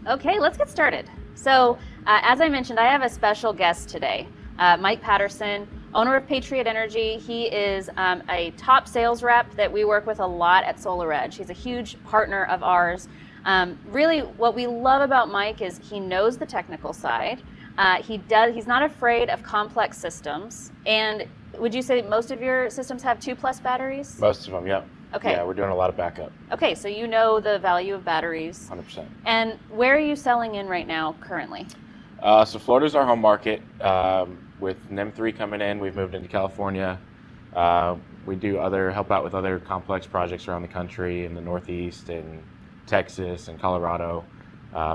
Okay, let's get started. So, as I mentioned, I have a special guest today, Mike Patterson, owner of Patriot Energy. He is a top sales rep that we work with a lot at SolarEdge. He's a huge partner of ours. Really, what we love about Mike is he knows the technical side. He's not afraid of complex systems. And would you say most of your systems have 2+ batteries? Most of them, yeah. Okay. Yeah, we're doing a lot of backup. Okay, so you know the value of batteries. 100%. And where are you selling in right now currently? So Florida's our home market. With NEM 3 coming in, we've moved into California. We do help out with other complex projects around the country in the Northeast, in Texas and Colorado.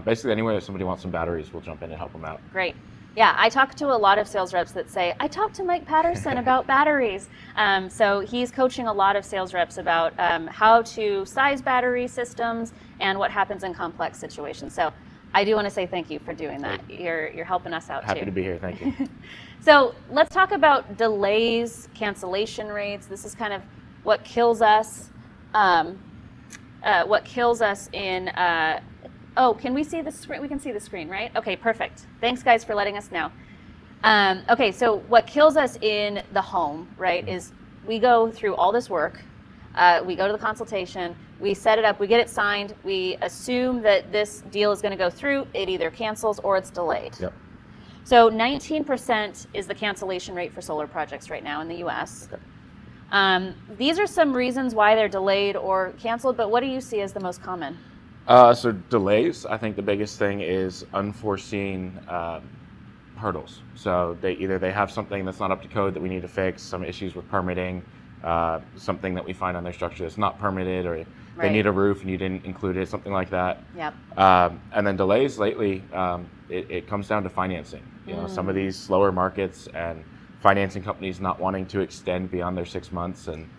Basically anywhere that somebody wants some batteries, we'll jump in and help them out. Great. Yeah, I talk to a lot of sales reps that say, I talked to Mike Patterson about batteries. So he's coaching a lot of sales reps about how to size battery systems and what happens in complex situations. So I do want to say thank you for doing that. You're helping us out Happy too. to be here, thank you. So let's talk about delays, cancellation rates. This is kind of what kills us. Oh, can we see the screen? We can see the screen, right? Okay, perfect. Thanks, guys, for letting us know. Okay, so what kills us in the home, right, is we go through all this work. We go to the consultation. We set it up. We get it signed. We assume that this deal is going to go through. It either cancels or it's delayed. Yep. So 19% is the cancellation rate for solar projects right now in the U.S. Okay. These are some reasons why they're delayed or canceled, but what do you see as the most common? So delays, I think the biggest thing is unforeseen hurdles. So they have something that's not up to code that we need to fix, some issues with permitting, something that we find on their structure that's not permitted, or they need a roof and you didn't include it, something like that. Yep. And then delays lately, it comes down to financing. You know, some of these slower markets and financing companies not wanting to extend beyond their 6 months, and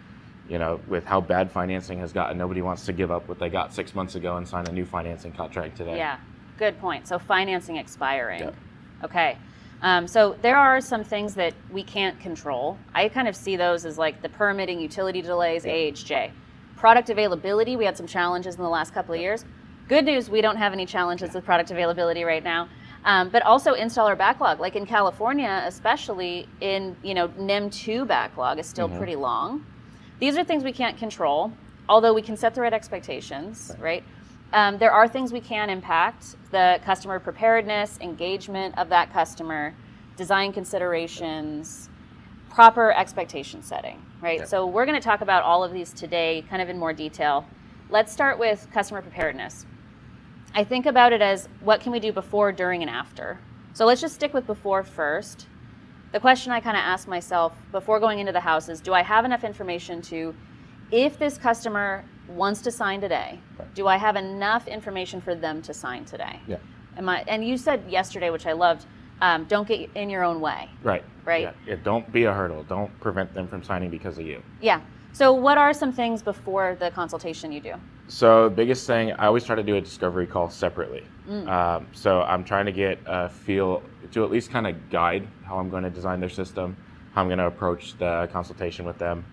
you know, with how bad financing has gotten, nobody wants to give up what they got 6 months ago and sign a new financing contract today. Yeah, good point. So financing expiring. Yep. Okay. So there are some things that we can't control. I kind of see those as like the permitting, utility delays, AHJ. Product availability, we had some challenges in the last couple of years. Good news, we don't have any challenges with product availability right now. But also installer backlog, like in California, especially in, NEM 2 backlog is still pretty long. These are things we can't control, although we can set the right expectations, right? There are things we can impact: the customer preparedness, engagement of that customer, design considerations, proper expectation setting, right? Yep. So we're going to talk about all of these today kind of in more detail. Let's start with customer preparedness. I think about it as what can we do before, during, and after. So let's just stick with before first. The question I kind of ask myself before going into the house is, do I have enough information to, if this customer wants to sign today, do I have enough information for them to sign today? Yeah. And you said yesterday, which I loved, don't get in your own way. Right. Right? Yeah. Don't be a hurdle. Don't prevent them from signing because of you. Yeah. So what are some things before the consultation you do? So the biggest thing, I always try to do a discovery call separately. So I'm trying to get a feel to at least kind of guide how I'm going to design their system, how I'm going to approach the consultation with them.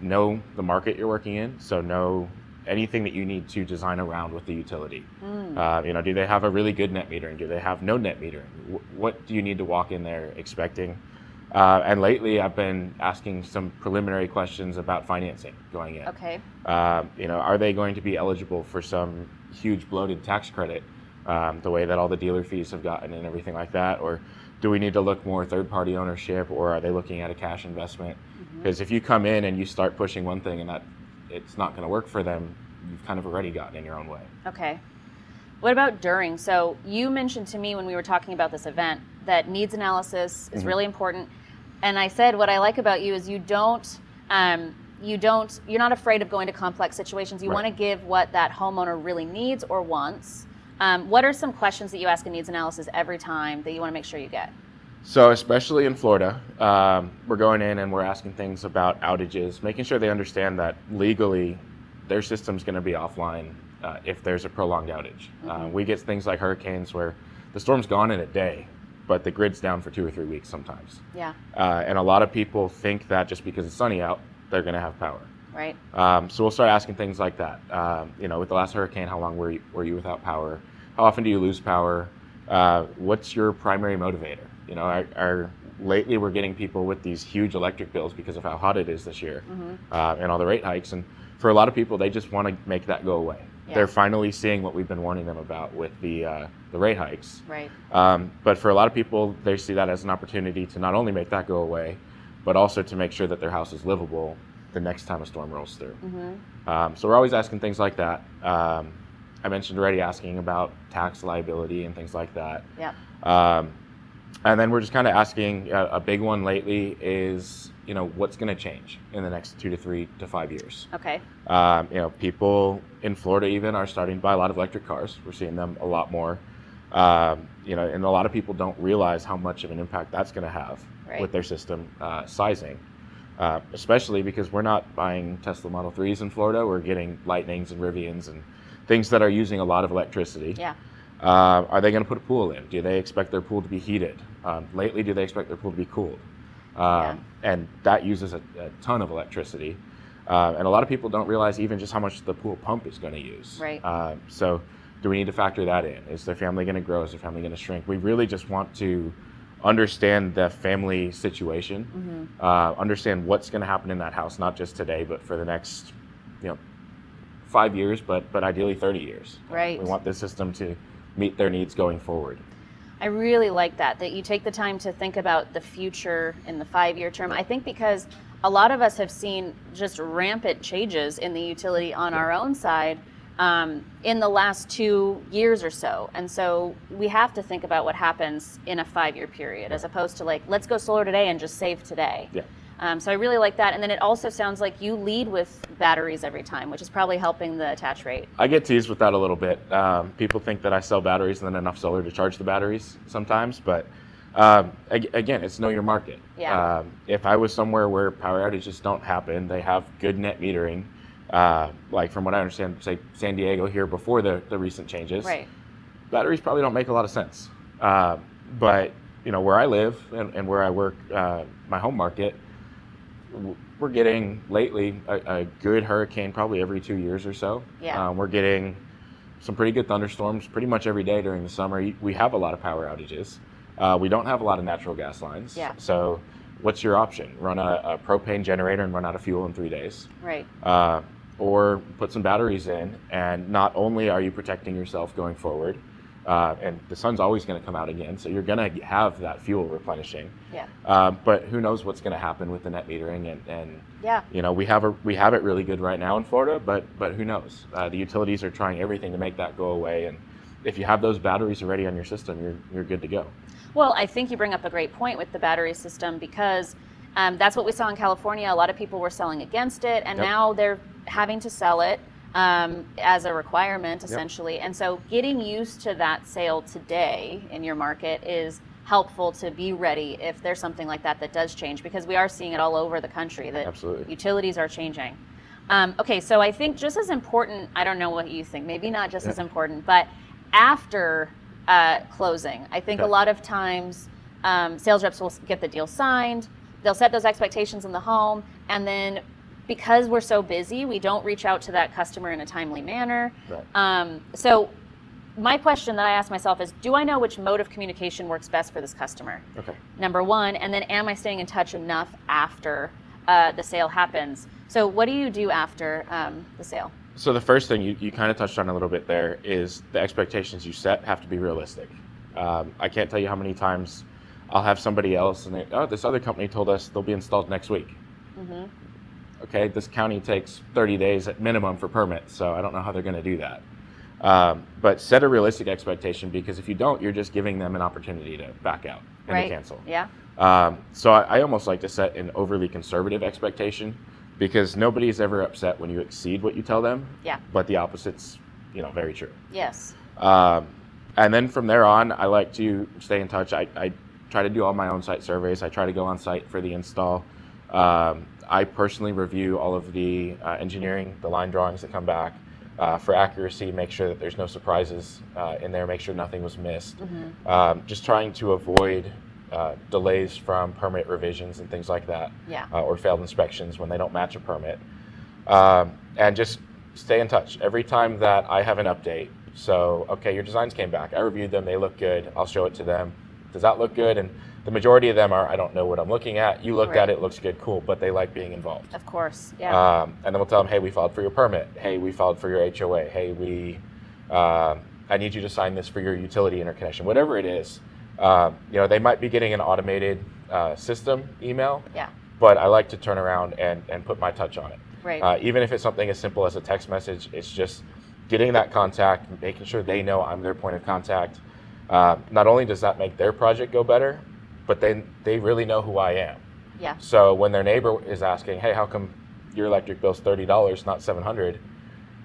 Know the market you're working in, so know anything that you need to design around with the utility. Do they have a really good net metering? Do they have no net metering? What do you need to walk in there expecting? And lately, I've been asking some preliminary questions about financing going in. Okay. Are they going to be eligible for some huge bloated tax credit, the way that all the dealer fees have gotten and everything like that? Or do we need to look more third-party ownership, or are they looking at a cash investment? Because if you come in and you start pushing one thing and that it's not going to work for them, you've kind of already gotten in your own way. Okay. What about during? So you mentioned to me when we were talking about this event that needs analysis is really important. And I said, what I like about you is you're not afraid of going to complex situations. You want to give what that homeowner really needs or wants. What are some questions that you ask in needs analysis every time that you want to make sure you get? So especially in Florida, we're going in and we're asking things about outages, making sure they understand that legally their system's going to be offline if there's a prolonged outage. We get things like hurricanes where the storm's gone in a day, but the grid's down for 2 or 3 weeks sometimes. Yeah. And a lot of people think that just because it's sunny out, they're going to have power. Right. So we'll start asking things like that. With the last hurricane, how long were you without power? How often do you lose power? What's your primary motivator? You know, lately we're getting people with these huge electric bills because of how hot it is this year, and all the rate hikes. And for a lot of people, they just want to make that go away. Yeah. They're finally seeing what we've been warning them about with the rate hikes. Right. But for a lot of people, they see that as an opportunity to not only make that go away, but also to make sure that their house is livable the next time a storm rolls through. So we're always asking things like that. I mentioned already asking about tax liability and things like that. Yeah. And then we're just kind of asking, a big one lately is, you know, what's going to change in the next 2 to 3 to 5 years. Okay. You know, people in Florida even are starting to buy a lot of electric cars. We're seeing them a lot more. You know, and a lot of people don't realize how much of an impact that's going to have with their system sizing. Especially because we're not buying Tesla Model 3s in Florida. We're getting Lightnings and Rivians and things that are using a lot of electricity. Yeah. Are they going to put a pool in? Do they expect their pool to be heated? Lately, do they expect their pool to be cooled? And that uses a ton of electricity. And a lot of people don't realize even just how much the pool pump is going to use. Right. So do we need to factor that in? Is their family going to grow? Is their family going to shrink? We really just want to understand the family situation, understand what's going to happen in that house, not just today, but for the next, 5 years, but ideally 30 years. Right. We want this system to meet their needs going forward. I really like that you take the time to think about the future in the 5-year term. I think because a lot of us have seen just rampant changes in the utility on our own side in the last 2 years or so. And so we have to think about what happens in a 5-year period as opposed to like, let's go solar today and just save today. Yeah. So I really like that. And then it also sounds like you lead with batteries every time, which is probably helping the attach rate. I get teased with that a little bit. People think that I sell batteries and then enough solar to charge the batteries sometimes. But again, it's know your market. Yeah. If I was somewhere where power outages don't happen, they have good net metering, like from what I understand, say San Diego here before the recent changes, right. Batteries probably don't make a lot of sense. But where I live and where I work, my home market, we're getting lately a good hurricane probably every 2 years or so. Yeah. We're getting some pretty good thunderstorms pretty much every day during the summer. We have a lot of power outages. We don't have a lot of natural gas lines. Yeah. So what's your option? Run a propane generator and run out of fuel in 3 days. Right. Or put some batteries in, and not only are you protecting yourself going forward, and the sun's always going to come out again, so you're going to have that fuel replenishing. Yeah. But who knows what's going to happen with the net metering, and yeah. We have it really good right now in Florida, but who knows? The utilities are trying everything to make that go away, and if you have those batteries already on your system, you're good to go. Well, I think you bring up a great point with the battery system because that's what we saw in California. A lot of people were selling against it, and now they're having to sell it as a requirement, essentially. And so getting used to that sale today in your market is helpful to be ready if there's something like that does change, because we are seeing it all over the country that utilities are changing. Okay, so I think just as important, I don't know what you think, maybe not just as important, but after closing, I think a lot of times sales reps will get the deal signed, they'll set those expectations in the home, and then because we're so busy, we don't reach out to that customer in a timely manner. Right. So my question that I ask myself is, do I know which mode of communication works best for this customer? Okay. Number one, and then am I staying in touch enough after the sale happens? So what do you do after the sale? So the first thing you kind of touched on a little bit there is the expectations you set have to be realistic. I can't tell you how many times I'll have somebody else and this other company told us they'll be installed next week. Mm-hmm. Okay, this county takes 30 days at minimum for permits, so I don't know how they're going to do that. But set a realistic expectation, because if you don't, you're just giving them an opportunity to back out and to cancel. Yeah. So I almost like to set an overly conservative expectation, because nobody's ever upset when you exceed what you tell them. Yeah. But the opposite's, very true. Yes. And then from there on, I like to stay in touch. I try to do all my own site surveys. I try to go on site for the install. I personally review all of the engineering, the line drawings that come back for accuracy, make sure that there's no surprises in there, make sure nothing was missed. Mm-hmm. Just trying to avoid delays from permit revisions and things like that, or failed inspections when they don't match a permit. And just stay in touch. Every time that I have an update, So, okay, your designs came back. I reviewed them. They look good. I'll show it to them. Does that look good? And the majority of them are, I don't know what I'm looking at. You looked at it, looks good, cool. But they like being involved. Of course, yeah. And then we'll tell them, hey, we filed for your permit. Hey, we filed for your HOA. Hey, I need you to sign this for your utility interconnection. Whatever it is, they might be getting an automated system email. Yeah. But I like to turn around and put my touch on it. Right. Even if it's something as simple as a text message, it's just getting that contact, making sure they know I'm their point of contact. Not only does that make their project go better, but they really know who I am. Yeah. So when their neighbor is asking, hey, how come your electric bill's $30, not $700?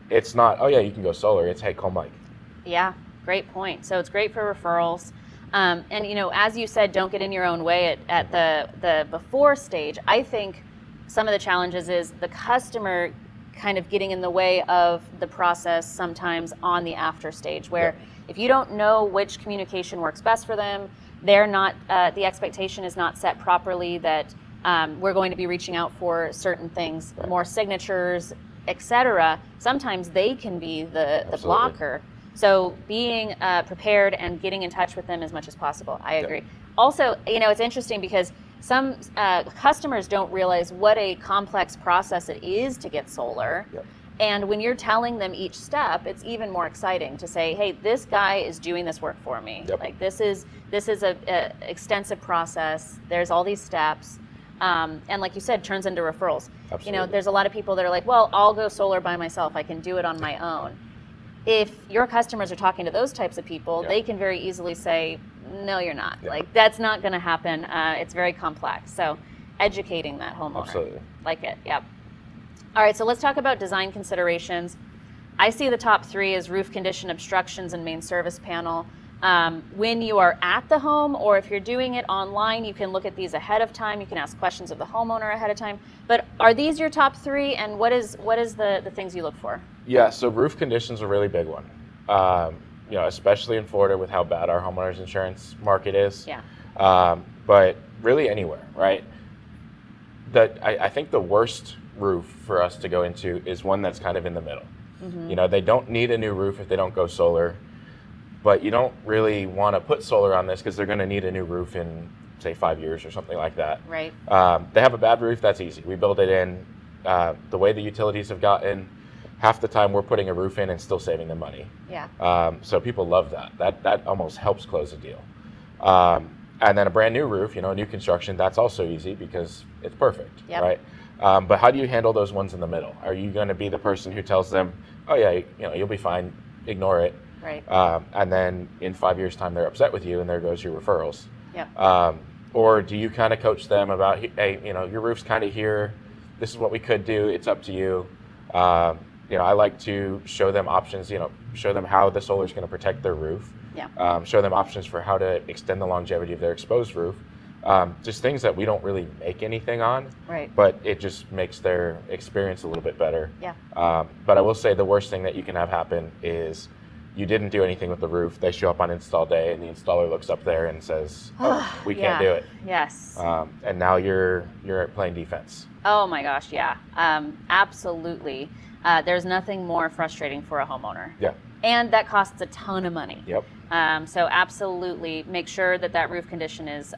It's not, oh yeah, you can go solar. It's, hey, call Mike. Yeah, great point. So it's great for referrals. And as you said, don't get in your own way at the before stage. I think some of the challenges is the customer kind of getting in the way of the process sometimes on the after stage, where if you don't know which communication works best for them, they're not, the expectation is not set properly that we're going to be reaching out for certain things, more signatures, etc. Sometimes they can be the blocker. So being prepared and getting in touch with them as much as possible. I agree. Also, it's interesting because some customers don't realize what a complex process it is to get solar. And when you're telling them each step, it's even more exciting to say, hey, this guy is doing this work for me. Like this is a extensive process. There's all these steps. And like you said, turns into referrals. Absolutely. There's a lot of people that are like, well, I'll go solar by myself. I can do it on my own. If your customers are talking to those types of people, they can very easily say, no, you're not. Like, that's not going to happen. It's very complex. So educating that homeowner. Absolutely. Like it, yep. All right, so let's talk about design considerations. I see the top 3 as roof condition, obstructions, and main service panel. When you are at the home, or if you're doing it online, you can look at these ahead of time. You can ask questions of the homeowner ahead of time. But are these your top 3, and what is the things you look for? Yeah, so roof condition's a really big one. Especially in Florida with how bad our homeowners insurance market is. Yeah. But really anywhere, right? I think the worst roof for us to go into is one that's kind of in the middle. Mm-hmm. They don't need a new roof if they don't go solar, but you don't really want to put solar on this because they're going to need a new roof in, say, 5 years or something like that. Right. They have a bad roof, that's easy. We build it in. The way the utilities have gotten, half the time we're putting a roof in and still saving them money. Yeah. So people love that. That almost helps close a deal. And then a brand new roof, new construction, that's also easy because it's perfect, right? But how do you handle those ones in the middle? Are you going to be the person who tells them, oh yeah, you'll be fine, ignore it. Right. And then in 5 years' time, they're upset with you, and there goes your referrals. Yeah. Or do you kind of coach them about, hey, your roof's kind of here. This is what we could do. It's up to you. I like to show them options. Show them how the solar is going to protect their roof. Yeah. Show them options for how to extend the longevity of their exposed roof. Just things that we don't really make anything on. Right. But it just makes their experience a little bit better. Yeah. But I will say the worst thing that you can have happen is you didn't do anything with the roof. They show up on install day, and the installer looks up there and says, "Oh, we can't do it." Yes. And now you're playing defense. Oh my gosh, yeah, absolutely. There's nothing more frustrating for a homeowner. Yeah. And that costs a ton of money. Yep. So absolutely make sure that roof condition is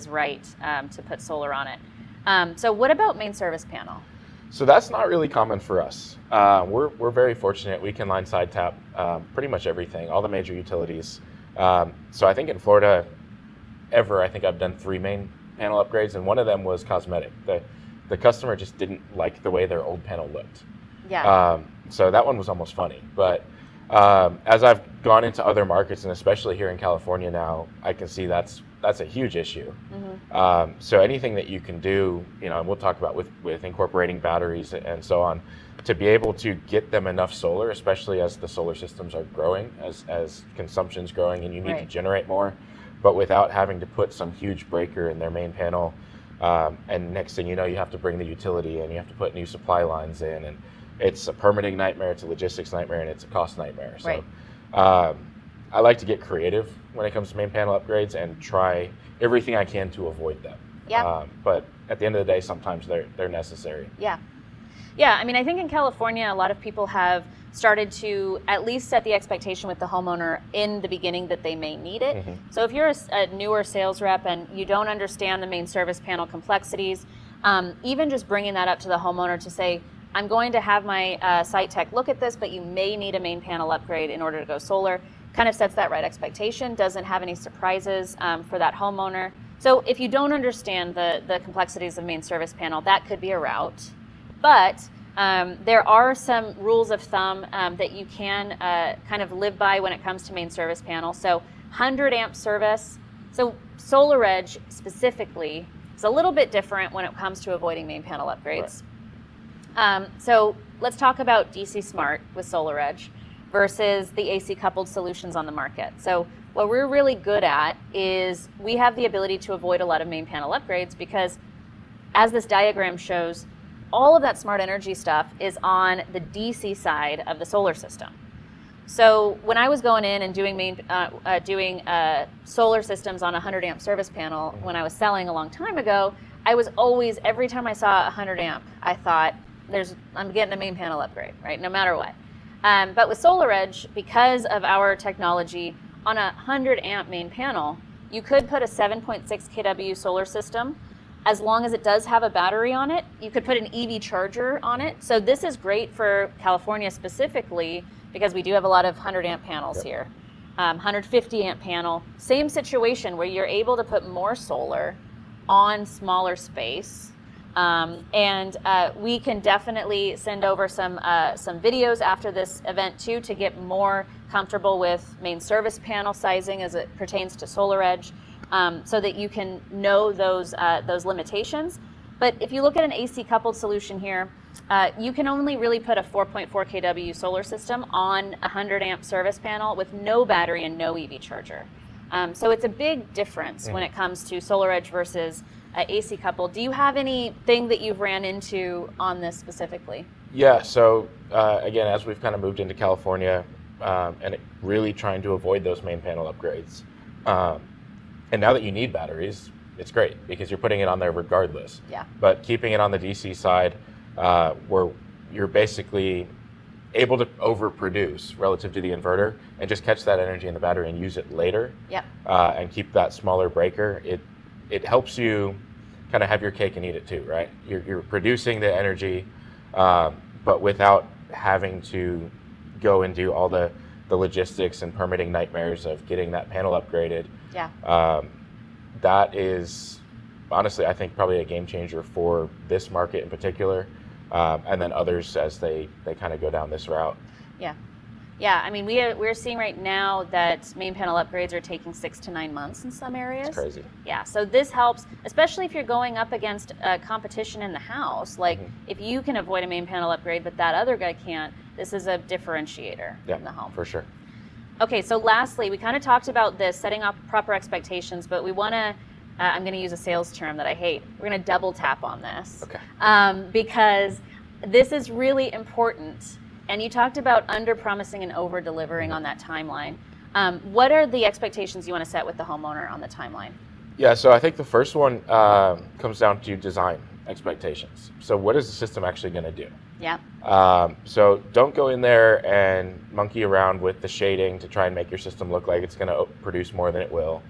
right to put solar on it. So what about main service panel? So that's not really common for us. We're very fortunate. We can line side tap pretty much everything, all the major utilities. So I think in Florida, I think I've done 3 main panel upgrades, and one of them was cosmetic. The customer just didn't like the way their old panel looked. Yeah. So that one was almost funny. But as I've gone into other markets, and especially here in California now, I can see that's a huge issue. Mm-hmm. So anything that you can do, and we'll talk about with incorporating batteries and so on, to be able to get them enough solar, especially as the solar systems are growing, as consumption's growing, and you need to generate more, but without having to put some huge breaker in their main panel. And next thing you know, you have to bring the utility in, you have to put new supply lines in, and it's a permitting nightmare, it's a logistics nightmare, and it's a cost nightmare. So I like to get creative when it comes to main panel upgrades and try everything I can to avoid them. Yeah. But at the end of the day, sometimes they're necessary. Yeah. Yeah, I mean, I think in California, a lot of people have started to at least set the expectation with the homeowner in the beginning that they may need it. So if you're a newer sales rep and you don't understand the main service panel complexities, even just bringing that up to the homeowner to say, I'm going to have my site tech look at this, but you may need a main panel upgrade in order to go solar, kind of sets that right expectation, doesn't have any surprises for that homeowner. So if you don't understand the complexities of main service panel, that could be a route. But there are some rules of thumb that you can kind of live by when it comes to main service panel. So 100 amp service. So SolarEdge specifically is a little bit different when it comes to avoiding main panel upgrades. Right. So let's talk about DC Smart with SolarEdge versus the AC coupled solutions on the market. So what we're really good at is we have the ability to avoid a lot of main panel upgrades because, as this diagram shows, all of that smart energy stuff is on the DC side of the solar system. So when I was going in and doing solar systems on a 100 amp service panel when I was selling a long time ago, I was always, every time I saw a 100 amp, I thought, I'm getting a main panel upgrade, right? No matter what. But with SolarEdge, because of our technology, on a 100 amp main panel, you could put a 7.6 kW solar system. As long as it does have a battery on it, you could put an EV charger on it. So this is great for California specifically because we do have a lot of 100 amp panels here. 150 amp panel, same situation where you're able to put more solar on smaller space. We can definitely send over some videos after this event too to get more comfortable with main service panel sizing as it pertains to SolarEdge. So that you can know those limitations. But if you look at an AC coupled solution here, you can only really put a 4.4 kW solar system on a 100 amp service panel with no battery and no EV charger. So it's a big difference when it comes to SolarEdge versus AC coupled. Do you have anything that you've ran into on this specifically? Yeah, so again, as we've kind of moved into California and really trying to avoid those main panel upgrades, and now that you need batteries, it's great because you're putting it on there regardless. Yeah. But keeping it on the DC side, where you're basically able to overproduce relative to the inverter and just catch that energy in the battery and use it later. Yeah. And keep that smaller breaker. It helps you kind of have your cake and eat it too, right? You're producing the energy, but without having to go and do all the logistics and permitting nightmares of getting that panel upgraded. Yeah. That is honestly, I think, probably a game changer for this market in particular, and then others as they kind of go down this route. Yeah. Yeah, I mean, we're seeing right now that main panel upgrades are taking 6 to 9 months in some areas. It's crazy. Yeah, so this helps, especially if you're going up against competition in the house. Like, if you can avoid a main panel upgrade, but that other guy can't, this is a differentiator in the home. For sure. Okay, so lastly, we kind of talked about this, setting up proper expectations, but we want to, I'm going to use a sales term that I hate. We're going to double tap on this. Okay. Because this is really important. And you talked about under-promising and over-delivering on that timeline. What are the expectations you want to set with the homeowner on the timeline? Yeah, so I think the first one comes down to design expectations. So what is the system actually going to do? Yeah. So don't go in there and monkey around with the shading to try and make your system look like it's going to produce more than it will.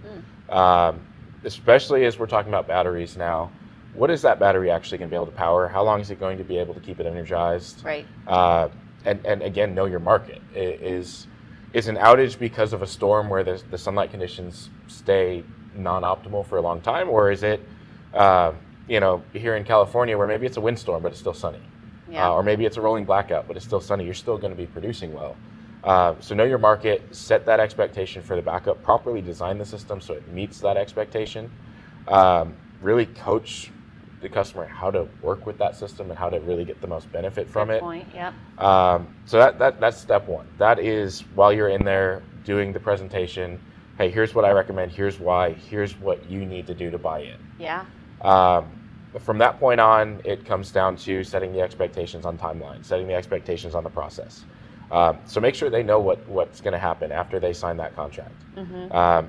Especially as we're talking about batteries now. What is that battery actually going to be able to power? How long is it going to be able to keep it energized? Right. And again, know your market. Is an outage because of a storm where the sunlight conditions stay non-optimal for a long time, or is it, here in California where maybe it's a windstorm but it's still sunny, or maybe it's a rolling blackout but it's still sunny? You're still going to be producing well. So know your market, set that expectation for the backup, properly design the system so it meets that expectation. Really coach the customer how to work with that system and how to really get the most benefit from it. Point. Yep. So that's step one. That is while you're in there doing the presentation, hey, here's what I recommend, here's why, here's what you need to do to buy in. Yeah. From that point on, it comes down to setting the expectations on timeline, setting the expectations on the process. So make sure they know what's going to happen after they sign that contract.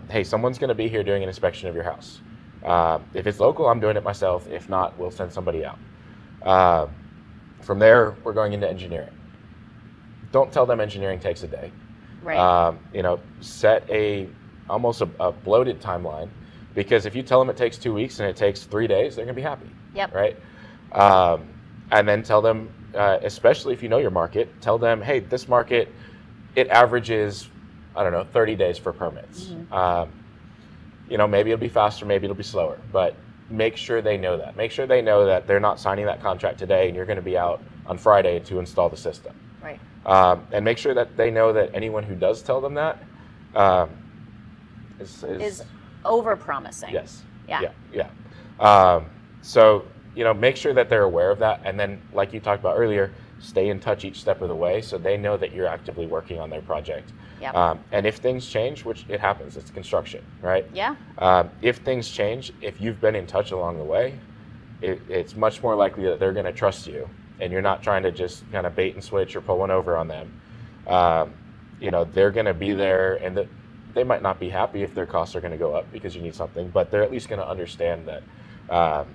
Hey, someone's going to be here doing an inspection of your house. If it's local, I'm doing it myself. If not, we'll send somebody out. From there, we're going into engineering. don't tell them engineering takes a day. Right. Set almost a bloated timeline, because if you tell them it takes 2 weeks and it takes 3 days, they're going to be happy. Yep. Right. And then tell them, especially if you know your market, tell them, hey, this market, it averages, I don't know, 30 days for permits. Maybe it'll be faster, maybe it'll be slower, but make sure they know that. Make sure they know that they're not signing that contract today and you're going to be out on Friday to install the system. Right. And make sure that they know that anyone who does tell them that is over-promising. Yes. Yeah. So, make sure that they're aware of that. And then, like you talked about earlier, stay in touch each step of the way so they know that you're actively working on their project. Yep. And if things change, which it happens, it's construction, right? Yeah. If things change, if you've been in touch along the way, it's much more likely that they're going to trust you and you're not trying to just kind of bait and switch or pull one over on them. They're going to be there, and they might not be happy if their costs are going to go up because you need something, but they're at least going to understand that,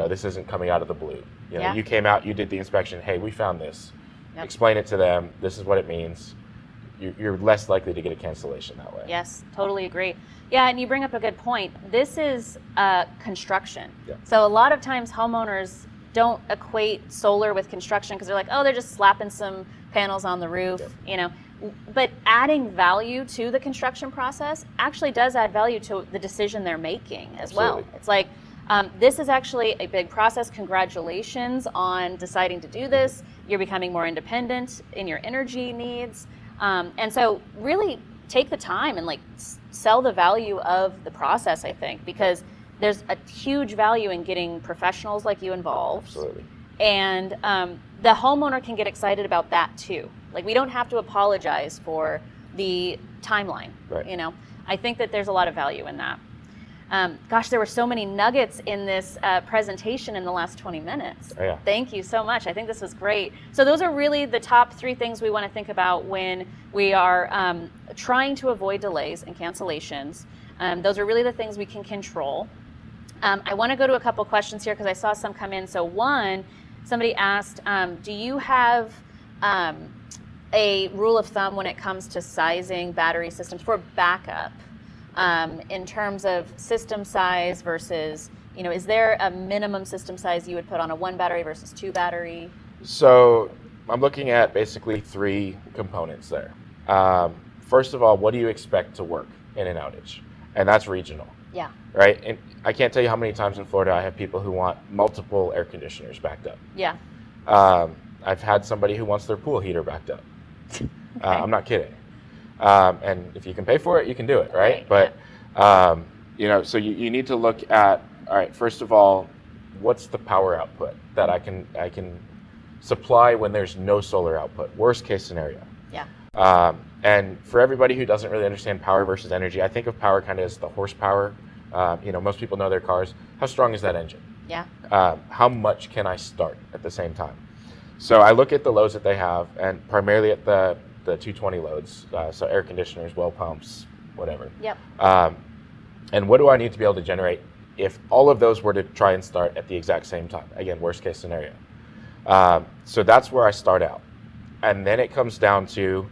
this isn't coming out of the blue. You came out, you did the inspection, hey, we found this. Yep. Explain it to them, this is what it means. You're less likely to get a cancellation that way. Yes, totally agree. Yeah, and you bring up a good point. This is construction. Yeah. So a lot of times homeowners don't equate solar with construction because they're like, oh, they're just slapping some panels on the roof, But adding value to the construction process actually does add value to the decision they're making as well. It's like, this is actually a big process. Congratulations on deciding to do this. You're becoming more independent in your energy needs. And so really take the time and sell the value of the process, I think, because there's a huge value in getting professionals like you involved. Absolutely. And the homeowner can get excited about that too. We don't have to apologize for the timeline. Right. I think that there's a lot of value in that. There were so many nuggets in this presentation in the last 20 minutes. Oh, yeah. Thank you so much. I think this was great. So those are really the top 3 things we want to think about when we are trying to avoid delays and cancellations. Those are really the things we can control. I want to go to a couple questions here because I saw some come in. So one, somebody asked, do you have a rule of thumb when it comes to sizing battery systems for backup? In terms of system size versus, is there a minimum system size you would put on a 1 battery versus 2 battery? So I'm looking at basically 3 components there. First of all, what do you expect to work in an outage? And that's regional. Yeah. Right? And I can't tell you how many times in Florida I have people who want multiple air conditioners backed up. Yeah. I've had somebody who wants their pool heater backed up. Okay. I'm not kidding. And if you can pay for it, you can do it, right? But, so you need to look at, all right, first of all, what's the power output that I can supply when there's no solar output? Worst case scenario. Yeah. And for everybody who doesn't really understand power versus energy, I think of power kind of as the horsepower. Most people know their cars. How strong is that engine? Yeah. How much can I start at the same time? So I look at the loads that they have, and primarily at the 220 loads, so air conditioners, well pumps, whatever. Yep. And what do I need to be able to generate if all of those were to try and start at the exact same time? Again, worst case scenario. So that's where I start out. And then it comes down to,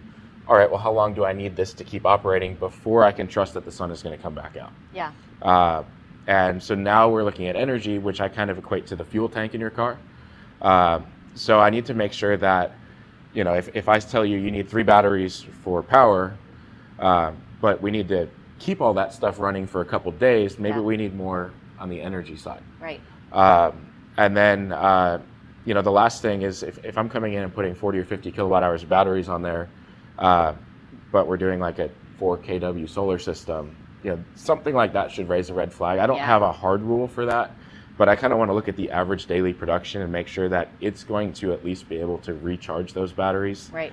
all right, well, how long do I need this to keep operating before I can trust that the sun is going to come back out? Yeah. And so now we're looking at energy, which I kind of equate to the fuel tank in your car. So I need to make sure that, if I tell you need 3 batteries for power, but we need to keep all that stuff running for a couple days, maybe we need more on the energy side. Right. And then, the last thing is if I'm coming in and putting 40 or 50 kilowatt hours of batteries on there, but we're doing like a 4 kW solar system, something like that should raise a red flag. I don't have a hard rule for that, but I kind of want to look at the average daily production and make sure that it's going to at least be able to recharge those batteries. Right.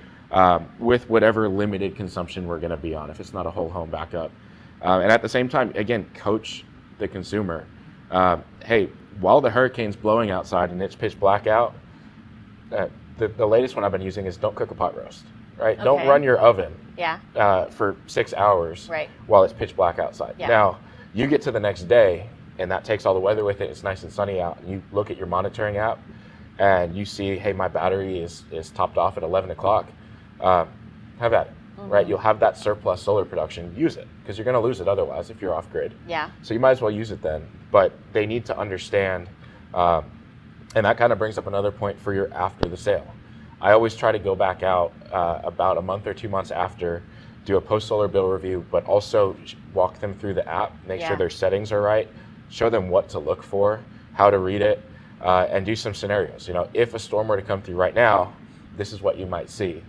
With whatever limited consumption we're going to be on, if it's not a whole home backup. And at the same time, again, coach the consumer. Hey, while the hurricane's blowing outside and it's pitch black out, the latest one I've been using is don't cook a pot roast. Right? Okay. Don't run your oven Yeah. for 6 hours Right. while it's pitch black outside. Yeah. Now, you get to the next day, and that takes all the weather with it. It's nice and sunny out. And you look at your monitoring app, and you see, hey, my battery is topped off at 11 o'clock. have at it, right? You'll have that surplus solar production, use it, because you're going to lose it otherwise if you're off grid. Yeah. So you might as well use it then. But they need to understand, and that kind of brings up another point for your after the sale. I always try to go back out about a month or 2 months after, do a post-solar bill review, but also walk them through the app, make sure their settings are right, show them what to look for, how to read it, and do some scenarios. You know, if a storm were to come through right now, this is what you might see.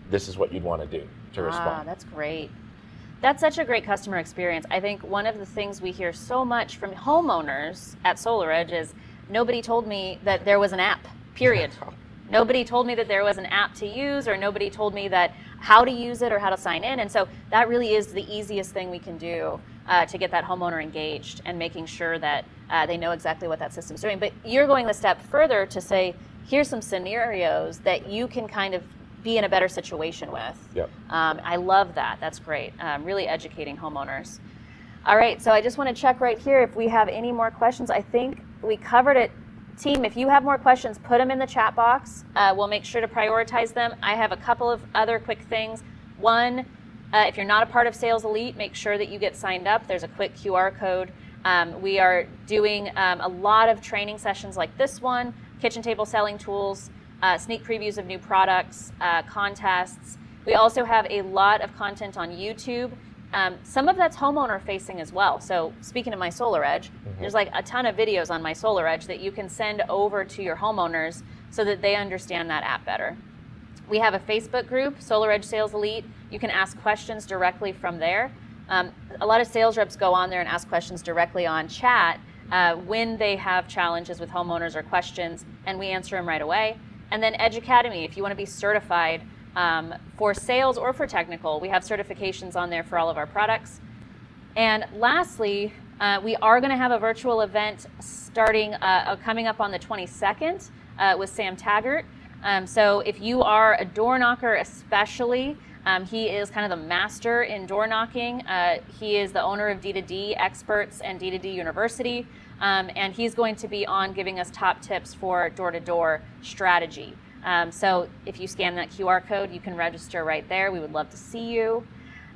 This is what you'd want to do to respond. That's great. That's such a great customer experience. I think one of the things we hear so much from homeowners at SolarEdge is nobody told me that there was an app, period. Nobody told me that there was an app to use, or nobody told me that how to use it or how to sign in. And so that really is the easiest thing we can do to get that homeowner engaged and making sure that they know exactly what that system's doing. But you're going a step further to say, here's some scenarios that you can kind of be in a better situation with. Yep. I love that. That's great. Really educating homeowners. All right, so I just want to check right here if we have any more questions. I think we covered it. Team, if you have more questions, put them in the chat box. We'll make sure to prioritize them. I have a couple of other quick things. One, if you're not a part of Sales Elite, make sure that you get signed up. There's a quick QR code. We are doing a lot of training sessions like this one, kitchen table selling tools, sneak previews of new products, contests. We also have a lot of content on YouTube. Some of that's homeowner facing as well. So speaking of my SolarEdge, there's like a ton of videos on my SolarEdge that you can send over to your homeowners so that they understand that app better. We have a Facebook group, SolarEdge Sales Elite. You can ask questions directly from there. A lot of sales reps go on there and ask questions directly on chat when they have challenges with homeowners or questions, and we answer them right away. And then Edge Academy, if you want to be certified for sales or for technical, we have certifications on there for all of our products. And lastly, we are going to have a virtual event starting coming up on the 22nd with Sam Taggart. So if you are a door knocker especially, he is kind of the master in door knocking. He is the owner of D2D Experts and D2D University, and he's going to be on giving us top tips for door-to-door strategy. So if you scan that QR code, you can register right there. We would love to see you.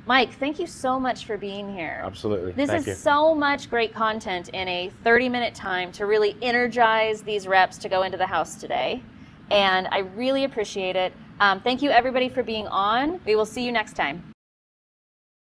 Mike, thank you so much for being here. Absolutely. This is so much great content in a 30-minute time to really energize these reps to go into the house today. And I really appreciate it. Thank you everybody for being on. We will see you next time.